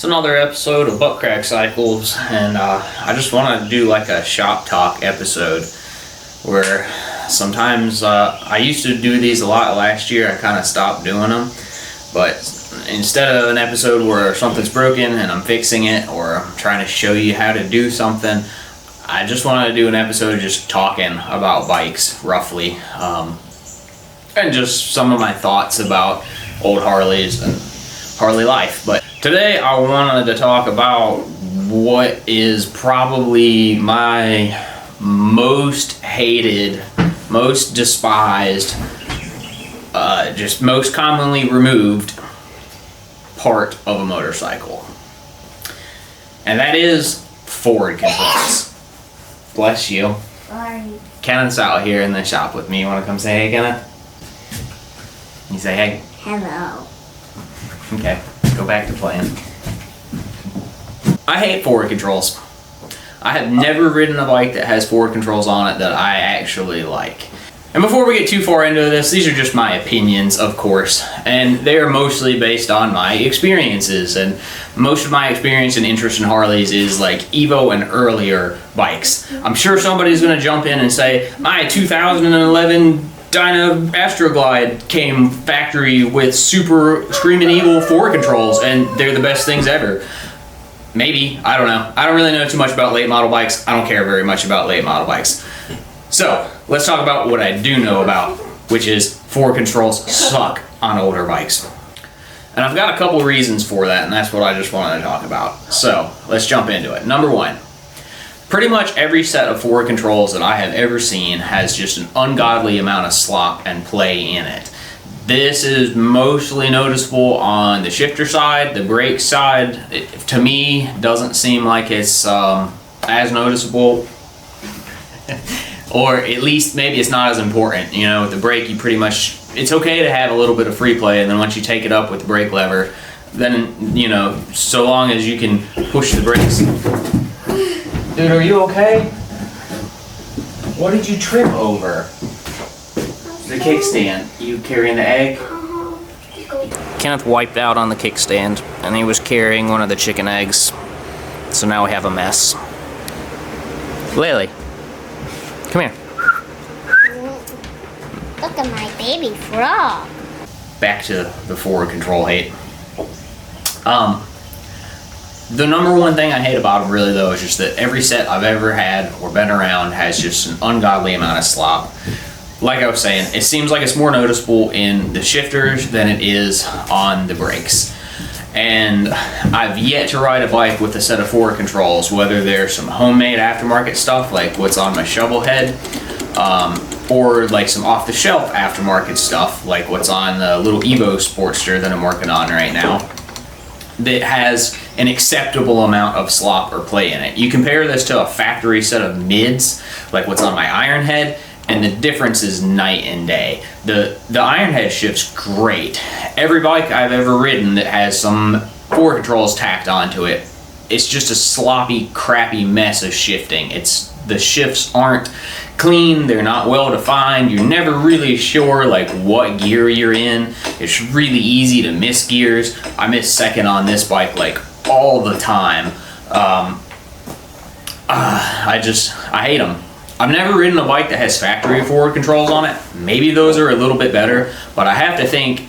Another episode of Butt Crack Cycles, and I just want to do like a shop talk episode where sometimes I used to do these a lot last year. I kind of stopped doing them, but instead of an episode where something's broken and I'm fixing it, or I'm trying to show you how to do something, I just wanted to do an episode just talking about bikes roughly, and just some of my thoughts about old Harleys and Harley life. But today I wanted to talk about what is probably my most hated, most despised, just most commonly removed part of a motorcycle. And that is forward controls. Bless you. Sorry. Kenneth's out here in the shop with me. You want to come say hey, Kenneth? You say hey? Hello. Okay, go back to playing. I hate forward controls. I have never ridden a bike that has forward controls on it that I actually like. And before we get too far into this, these are just my opinions, of course, and they are mostly based on my experiences, and most of my experience and interest in Harleys is like Evo and earlier bikes. I'm sure somebody's gonna jump in and say, my 2011 Dyna Astroglide came factory with super screaming evil forward controls and they're the best things ever. Maybe, I don't know. I don't really know too much about late model bikes. I don't care very much about late model bikes. So, let's talk about what I do know about, which is forward controls suck on older bikes. And I've got a couple reasons for that, and that's what I just wanted to talk about. So, let's jump into it. Number one. Pretty much every set of forward controls that I have ever seen has just an ungodly amount of slop and play in it. This is mostly noticeable on the shifter side. The brake side, to me, doesn't seem like it's as noticeable. Or at least maybe it's not as important. You know, with the brake, you pretty much, it's okay to have a little bit of free play, and then once you take it up with the brake lever, then, you know, so long as you can push the brakes. Dude, are you okay? What did you trip over? The kickstand. You carrying the egg? Kenneth wiped out on the kickstand, and he was carrying one of the chicken eggs. So now we have a mess. Lily, come here. Look at my baby frog. Back to the forward control hate. The number one thing I hate about them really though is just that every set I've ever had or been around has just an ungodly amount of slop. Like I was saying, it seems like it's more noticeable in the shifters than it is on the brakes. And I've yet to ride a bike with a set of forward controls, whether they're some homemade aftermarket stuff like what's on my shovel head, or like some off-the-shelf aftermarket stuff like what's on the little Evo Sportster that I'm working on right now, that has an acceptable amount of slop or play in it. You compare this to a factory set of mids, like what's on my iron head, and the difference is night and day. The iron head shifts great. Every bike I've ever ridden that has some forward controls tacked onto it, it's just a sloppy, crappy mess of shifting. The shifts aren't clean, they're not well defined, you're never really sure like what gear you're in. It's really easy to miss gears. I miss second on this bike like all the time. I hate them. I've never ridden a bike that has factory forward controls on it. Maybe those are a little bit better, but I have to think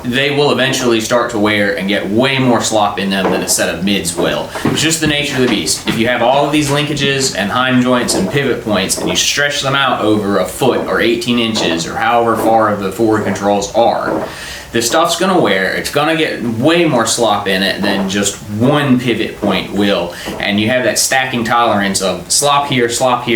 they will eventually start to wear and get way more slop in them than a set of mids will. It's just the nature of the beast. If you have all of these linkages and heim joints and pivot points and you stretch them out over a foot or 18 inches or however far the forward controls are, this stuff's gonna wear. It's gonna get way more slop in it than just one pivot point will. And you have that stacking tolerance of slop here,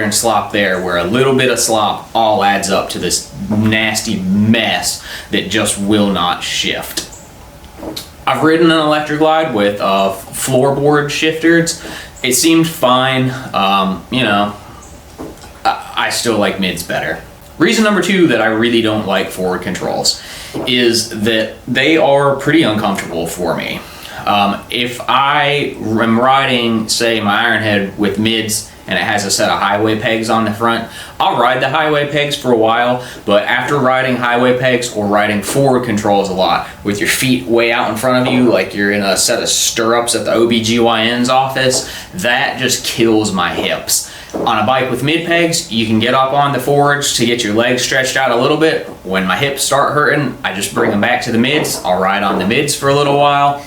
and slop there, where a little bit of slop all adds up to this nasty mess that just will not shift. I've ridden an Electroglide with floorboard shifters. It seemed fine. You know, I still like mids better. Reason number two that I really don't like forward controls is that they are pretty uncomfortable for me. If I am riding, say, my Ironhead with mids and it has a set of highway pegs on the front, I'll ride the highway pegs for a while, but after riding highway pegs or riding forward controls a lot with your feet way out in front of you like you're in a set of stirrups at the OBGYN's office, that just kills my hips. On a bike with mid pegs, you can get up on the forwards to get your legs stretched out a little bit. When my hips start hurting, I just bring them back to the mids. I'll ride on the mids for a little while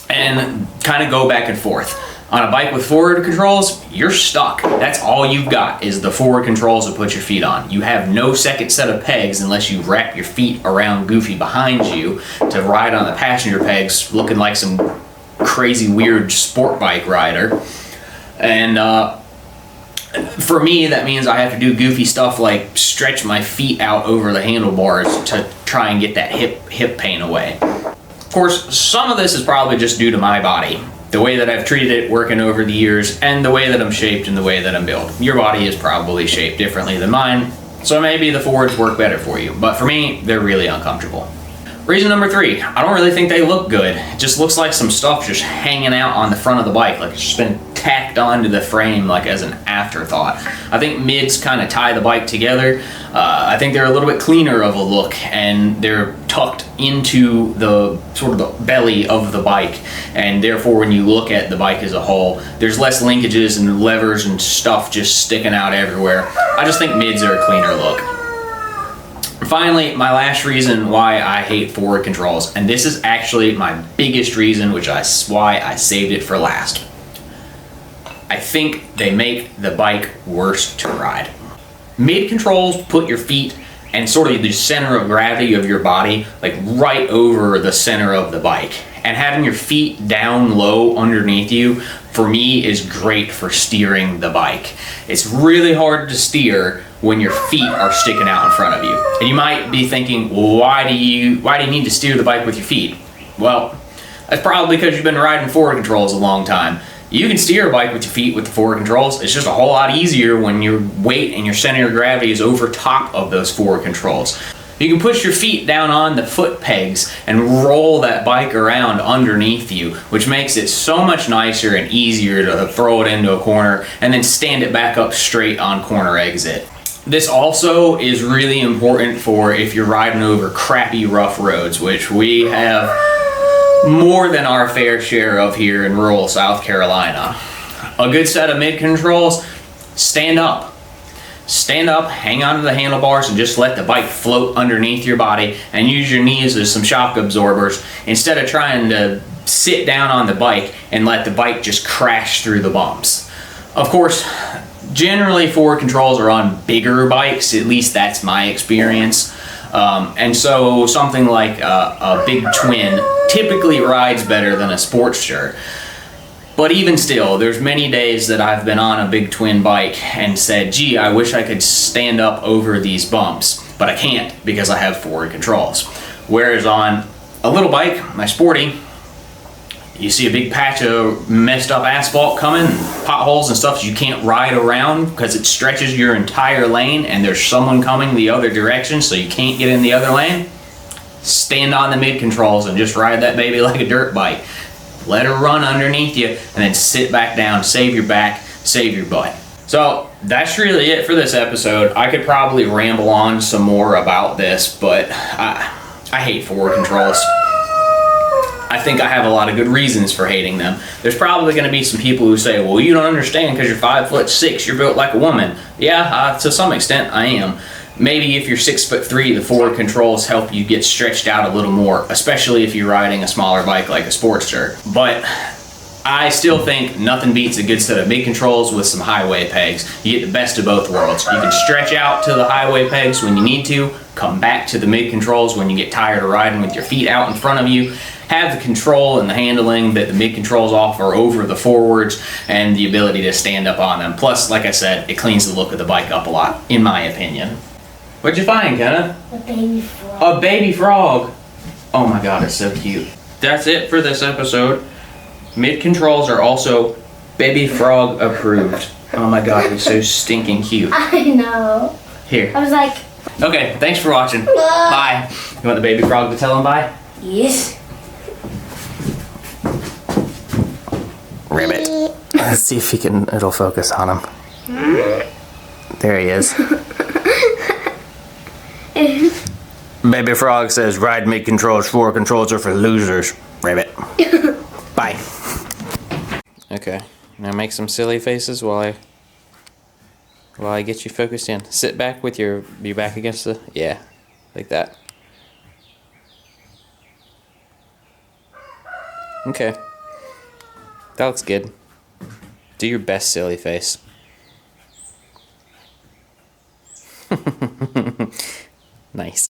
and kind of go back and forth. On a bike with forward controls, you're stuck. That's all you've got is the forward controls to put your feet on. You have no second set of pegs unless you wrap your feet around Goofy behind you to ride on the passenger pegs looking like some crazy weird sport bike rider. And for me, that means I have to do goofy stuff like stretch my feet out over the handlebars to try and get that hip pain away. Of course, some of this is probably just due to my body, the way that I've treated it working over the years, and the way that I'm shaped and the way that I'm built. Your body is probably shaped differently than mine, so maybe the forwards work better for you. But for me, they're really uncomfortable. Reason number 3, I don't really think they look good. It just looks like some stuff just hanging out on the front of the bike, like it's just been tacked onto the frame like as an afterthought. I think mids kind of tie the bike together. I think they're a little bit cleaner of a look, and they're tucked into the sort of the belly of the bike, and therefore when you look at the bike as a whole, there's less linkages and levers and stuff just sticking out everywhere. I just think mids are a cleaner look. Finally, my last reason why I hate forward controls, and this is actually my biggest reason, why I saved it for last. I think they make the bike worse to ride. Mid controls put your feet and sort of the center of gravity of your body like right over the center of the bike. And having your feet down low underneath you, for me, is great for steering the bike. It's really hard to steer when your feet are sticking out in front of you. And you might be thinking, well, why do you need to steer the bike with your feet? Well, that's probably because you've been riding forward controls a long time. You can steer a bike with your feet with the forward controls. It's just a whole lot easier when your weight and your center of gravity is over top of those forward controls. You can push your feet down on the foot pegs and roll that bike around underneath you, which makes it so much nicer and easier to throw it into a corner and then stand it back up straight on corner exit. This also is really important for if you're riding over crappy rough roads, which we have more than our fair share of here in rural South Carolina. A good set of mid controls, stand up. Stand up, hang onto the handlebars, and just let the bike float underneath your body and use your knees as some shock absorbers instead of trying to sit down on the bike and let the bike just crash through the bumps. Of course, generally forward controls are on bigger bikes, at least that's my experience. And so something like a big twin typically rides better than a Sportster. But even still, there's many days that I've been on a big twin bike and said, gee, I wish I could stand up over these bumps, but I can't because I have forward controls. Whereas on a little bike, my Sporty, you see a big patch of messed up asphalt coming, potholes and stuff you can't ride around because it stretches your entire lane and there's someone coming the other direction so you can't get in the other lane. Stand on the mid controls and just ride that baby like a dirt bike. Let her run underneath you and then sit back down, save your back, save your butt. So that's really it for this episode. I could probably ramble on some more about this, but I hate forward controls. I think I have a lot of good reasons for hating them. There's probably going to be some people who say, well, you don't understand because you're 5'6", you're built like a woman. Yeah, to some extent I am. Maybe if you're 6'3", the forward controls help you get stretched out a little more, especially if you're riding a smaller bike like a Sportster. But I still think nothing beats a good set of mid controls with some highway pegs. You get the best of both worlds. You can stretch out to the highway pegs when you need to, come back to the mid controls when you get tired of riding with your feet out in front of you, have the control and the handling that the mid controls offer over the forwards, and the ability to stand up on them. Plus, like I said, it cleans the look of the bike up a lot, in my opinion. What'd you find, Kenna? A baby frog. A baby frog. Oh my god, it's so cute. That's it for this episode. Mid controls are also baby frog approved. Oh my god, he's so stinking cute. I know. Here. I was like... Okay, thanks for watching. Bye. You want the baby frog to tell him bye? Yes. Let's see if it'll focus on him. There he is. Baby Frog says, ride me controls, 4 controls are for losers. Rabbit. Bye. Okay, now make some silly faces while I get you focused in. Sit back with your back against the, yeah, like that. Okay. That looks good. Do your best silly face. Nice.